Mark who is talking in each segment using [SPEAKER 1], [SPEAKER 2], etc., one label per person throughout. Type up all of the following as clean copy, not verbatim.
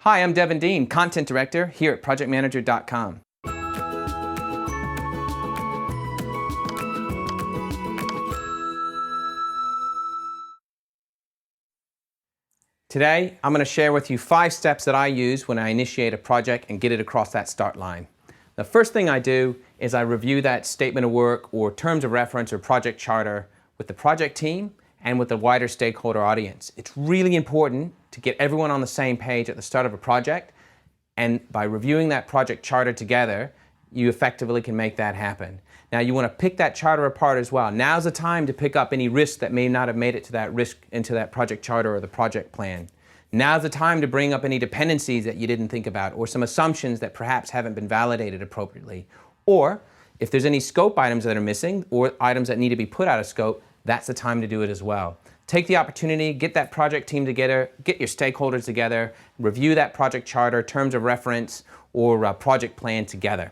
[SPEAKER 1] Hi, I'm Devin Dean, Content Director here at ProjectManager.com. Today, I'm going to share with you 5 steps that I use when I initiate a project and get it across that start line. The first thing I do is I review that statement of work or terms of reference or project charter with the project team and with the wider stakeholder audience. It's really important to get everyone on the same page at the start of a project, and by reviewing that project charter together, you effectively can make that happen. Now you want to pick that charter apart as well. Now's the time to pick up any risks that may not have made it to that risk into that project charter or the project plan. Now's the time to bring up any dependencies that you didn't think about or some assumptions that perhaps haven't been validated appropriately. Or if there's any scope items that are missing or items that need to be put out of scope, that's the time to do it as well. Take the opportunity, get that project team together, get your stakeholders together, review that project charter, terms of reference, or project plan together.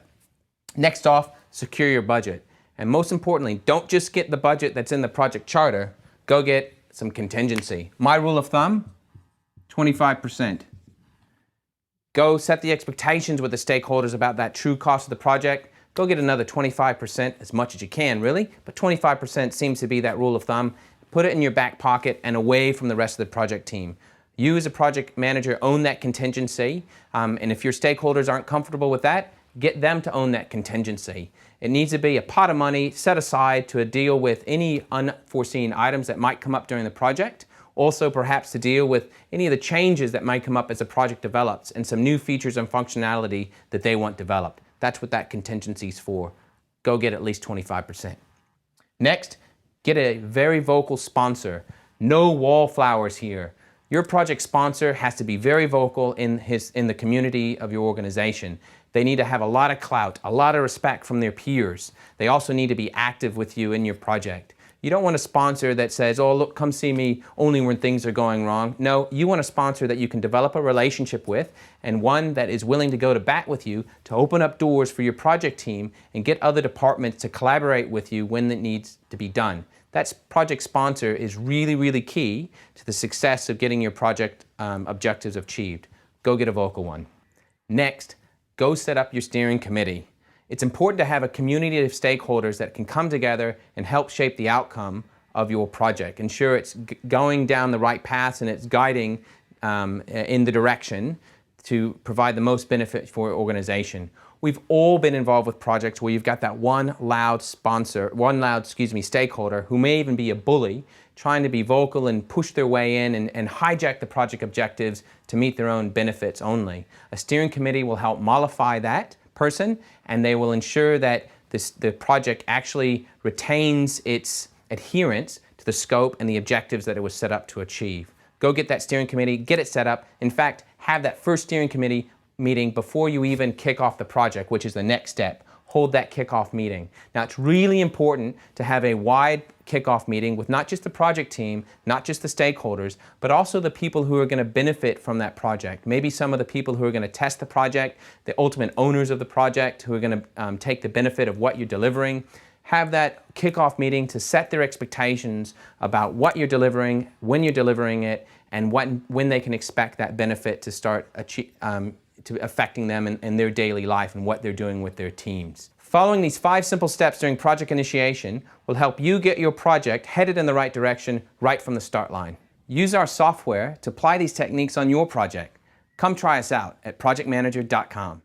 [SPEAKER 1] Next off, secure your budget. And most importantly, don't just get the budget that's in the project charter, go get some contingency. My rule of thumb, 25%. Go set the expectations with the stakeholders about that true cost of the project. Go get another 25%, as much as you can really, but 25% seems to be that rule of thumb. Put it in your back pocket and away from the rest of the project team. You as a project manager own that contingency, and if your stakeholders aren't comfortable with that, get them to own that contingency. It needs to be a pot of money set aside to deal with any unforeseen items that might come up during the project. Also perhaps to deal with any of the changes that might come up as the project develops and some new features and functionality that they want developed. That's what that contingency is for. Go get at least 25%. Next, get a very vocal sponsor. No wallflowers here. Your project sponsor has to be very vocal in the community of your organization. They need to have a lot of clout, a lot of respect from their peers. They also need to be active with you in your project. You don't want a sponsor that says, oh look, come see me only when things are going wrong. No, you want a sponsor that you can develop a relationship with, and one that is willing to go to bat with you to open up doors for your project team and get other departments to collaborate with you when it needs to be done. That project sponsor is really, really key to the success of getting your project objectives achieved. Go get a vocal one. Next, go set up your steering committee. It's important to have a community of stakeholders that can come together and help shape the outcome of your project. Ensure it's going down the right path and it's guiding in the direction to provide the most benefit for your organization. We've all been involved with projects where you've got that one loud stakeholder who may even be a bully, trying to be vocal and push their way in and hijack the project objectives to meet their own benefits only. A steering committee will help mollify that person, and they will ensure that the project actually retains its adherence to the scope and the objectives that it was set up to achieve. Go get that steering committee, get it set up. In fact, have that first steering committee meeting before you even kick off the project, which is the next step. Hold that kickoff meeting. Now it's really important to have a wide kickoff meeting with not just the project team, not just the stakeholders, but also the people who are going to benefit from that project. Maybe some of the people who are going to test the project, the ultimate owners of the project who are going to take the benefit of what you're delivering. Have that kickoff meeting to set their expectations about what you're delivering, when you're delivering it, and when they can expect that benefit to start affecting them in their daily life and what they're doing with their teams. Following these 5 simple steps during project initiation will help you get your project headed in the right direction right from the start line. Use our software to apply these techniques on your project. Come try us out at ProjectManager.com.